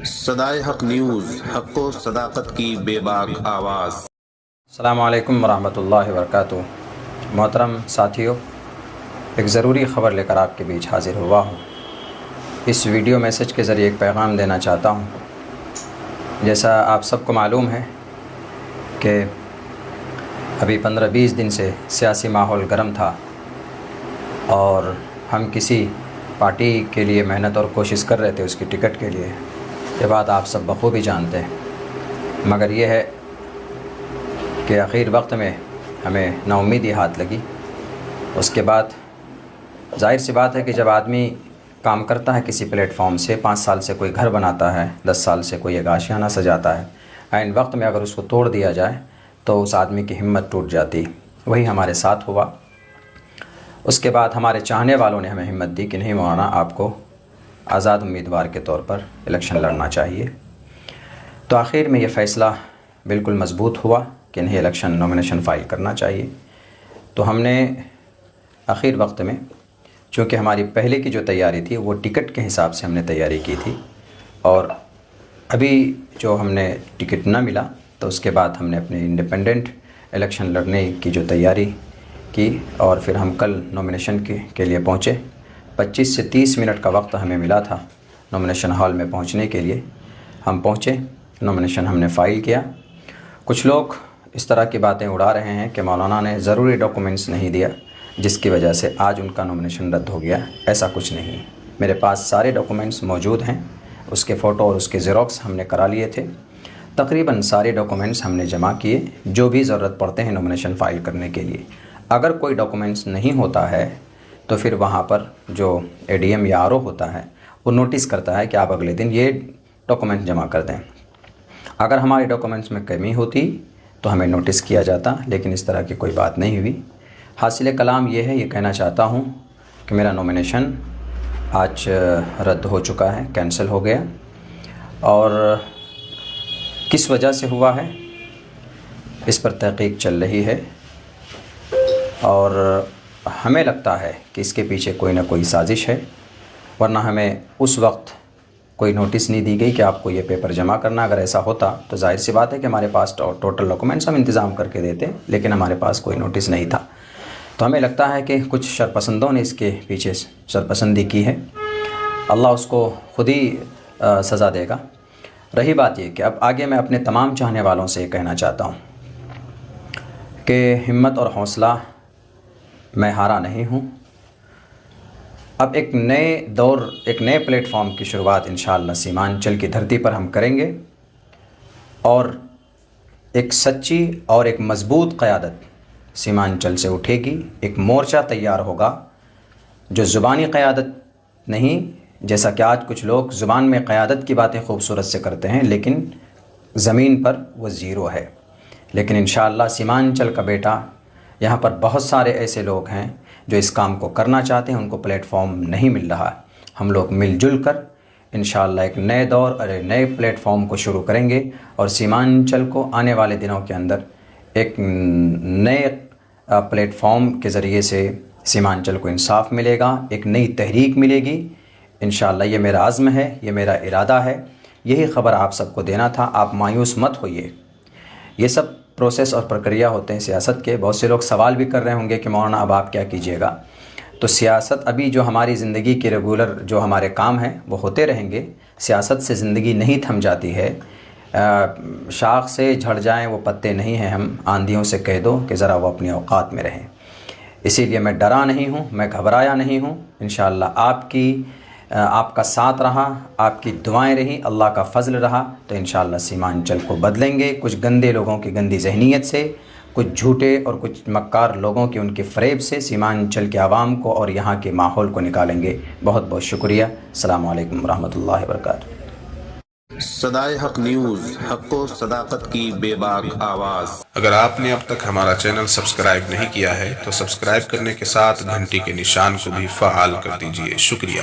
صدائے حق نیوز، حق و صداقت کی بے باک آواز۔ السلام علیکم ورحمۃ اللہ وبرکاتہ۔ محترم ساتھیو، ایک ضروری خبر لے کر آپ کے بیچ حاضر ہوا ہوں۔ اس ویڈیو میسج کے ذریعے ایک پیغام دینا چاہتا ہوں۔ جیسا آپ سب کو معلوم ہے کہ ابھی 15-20 دن سے سیاسی ماحول گرم تھا اور ہم کسی پارٹی کے لیے محنت اور کوشش کر رہے تھے اس کی ٹکٹ کے لیے۔ یہ بات آپ سب بخوبی جانتے ہیں، مگر یہ ہے کہ آخر وقت میں ہمیں نا امیدی ہاتھ لگی۔ اس کے بعد ظاہر سی بات ہے کہ جب آدمی کام کرتا ہے کسی پلیٹ فارم سے، 5 سال سے کوئی گھر بناتا ہے، 10 سال سے کوئی ایک آشیانہ سجاتا ہے، عین وقت میں اگر اس کو توڑ دیا جائے تو اس آدمی کی ہمت ٹوٹ جاتی۔ وہی ہمارے ساتھ ہوا۔ اس کے بعد ہمارے چاہنے والوں نے ہمیں ہمت دی کہ نہیں مولانا، آپ کو آزاد امیدوار کے طور پر الیکشن لڑنا چاہیے۔ تو آخر میں یہ فیصلہ بالکل مضبوط ہوا کہ انہیں الیکشن نومینیشن فائل کرنا چاہیے۔ تو ہم نے آخر وقت میں، چونکہ ہماری پہلے کی جو تیاری تھی وہ ٹکٹ کے حساب سے ہم نے تیاری کی تھی، اور ابھی جو ہم نے ٹکٹ نہ ملا تو اس کے بعد ہم نے اپنے انڈیپینڈنٹ الیکشن لڑنے کی جو تیاری کی، اور پھر ہم کل نومینیشن کے لیے پہنچے۔ 25 سے 30 منٹ کا وقت ہمیں ملا تھا نومینیشن ہال میں پہنچنے کے لیے۔ ہم پہنچے، نومینیشن ہم نے فائل کیا۔ کچھ لوگ اس طرح کی باتیں اڑا رہے ہیں کہ مولانا نے ضروری ڈاکومنٹس نہیں دیا جس کی وجہ سے آج ان کا نومینیشن رد ہو گیا۔ ایسا کچھ نہیں، میرے پاس سارے ڈاکومنٹس موجود ہیں۔ اس کے فوٹو اور اس کے زیروکس ہم نے کرا لیے تھے۔ تقریباً سارے ڈاکومنٹس ہم نے جمع کیے جو بھی ضرورت پڑتے ہیں نومینیشن فائل کرنے کے لیے۔ اگر کوئی ڈاکومنٹس نہیں ہوتا ہے تو پھر وہاں پر جو اے ڈی ایم یا آر او ہوتا ہے وہ نوٹس کرتا ہے کہ آپ اگلے دن یہ ڈاکومنٹ جمع کر دیں۔ اگر ہمارے ڈاکومنٹس میں کمی ہوتی تو ہمیں نوٹس کیا جاتا، لیکن اس طرح کی کوئی بات نہیں ہوئی۔ حاصل کلام یہ ہے، یہ کہنا چاہتا ہوں کہ میرا نومینیشن آج رد ہو چکا ہے، کینسل ہو گیا۔ اور کس وجہ سے ہوا ہے اس پر تحقیق چل رہی ہے، اور ہمیں لگتا ہے کہ اس کے پیچھے کوئی نہ کوئی سازش ہے، ورنہ ہمیں اس وقت کوئی نوٹس نہیں دی گئی کہ آپ کو یہ پیپر جمع کرنا۔ اگر ایسا ہوتا تو ظاہر سی بات ہے کہ ہمارے پاس ٹوٹل ڈاکومنٹس ہم انتظام کر کے دیتے، لیکن ہمارے پاس کوئی نوٹس نہیں تھا۔ تو ہمیں لگتا ہے کہ کچھ شرپسندوں نے اس کے پیچھے شرپسندی کی ہے۔ اللہ اس کو خود ہی سزا دے گا۔ رہی بات یہ کہ اب آگے میں اپنے تمام چاہنے والوں سے یہ کہنا چاہتا ہوں کہ ہمت اور حوصلہ میں ہارا نہیں ہوں۔ اب ایک نئے دور، ایک نئے پلیٹ فارم کی شروعات انشاءاللہ سیمانچل کی دھرتی پر ہم کریں گے، اور ایک سچی اور ایک مضبوط قیادت سیمانچل سے اٹھے گی۔ ایک مورچہ تیار ہوگا جو زبانی قیادت نہیں، جیسا کہ آج کچھ لوگ زبان میں قیادت کی باتیں خوبصورت سے کرتے ہیں لیکن زمین پر وہ زیرو ہے۔ لیکن انشاءاللہ سیمانچل کا بیٹا، یہاں پر بہت سارے ایسے لوگ ہیں جو اس کام کو کرنا چاہتے ہیں، ان کو پلیٹ فارم نہیں مل رہا۔ ہم لوگ مل جل کر انشاءاللہ ایک نئے دور اور ایک نئے پلیٹ فارم کو شروع کریں گے، اور سیمانچل کو آنے والے دنوں کے اندر ایک نئے پلیٹ فارم کے ذریعے سے سیمانچل کو انصاف ملے گا، ایک نئی تحریک ملے گی انشاءاللہ۔ یہ میرا عزم ہے، یہ میرا ارادہ ہے، یہی خبر آپ سب کو دینا تھا۔ آپ مایوس مت ہوئیے، یہ سب پروسیس اور پرکریا ہوتے ہیں سیاست کے۔ بہت سے لوگ سوال بھی کر رہے ہوں گے کہ مولانا اب آپ کیا کیجیے گا؟ تو سیاست ابھی جو ہماری زندگی کے ریگولر جو ہمارے کام ہیں وہ ہوتے رہیں گے۔ سیاست سے زندگی نہیں تھم جاتی ہے۔ شاخ سے جھڑ جائیں وہ پتے نہیں ہیں، ہم آندھیوں سے کہہ دو کہ ذرا وہ اپنے اوقات میں رہیں۔ اسی لیے میں ڈرا نہیں ہوں، میں گھبرایا نہیں ہوں۔ انشاءاللہ آپ کا ساتھ رہا، آپ کی دعائیں رہیں، اللہ کا فضل رہا تو انشاءاللہ سیمانچل کو بدلیں گے۔ کچھ گندے لوگوں کی گندی ذہنیت سے، کچھ جھوٹے اور کچھ مکار لوگوں کی ان کے فریب سے سیمانچل کے عوام کو اور یہاں کے ماحول کو نکالیں گے۔ بہت بہت شکریہ۔ السلام علیکم ورحمۃ اللہ وبرکاتہ۔ صدائے حق نیوز، حق و صداقت کی بے باک آواز۔ اگر آپ نے اب تک ہمارا چینل سبسکرائب نہیں کیا ہے تو سبسکرائب کرنے کے ساتھ گھنٹی کے نشان کو بھی فعال کر دیجئے۔ شکریہ۔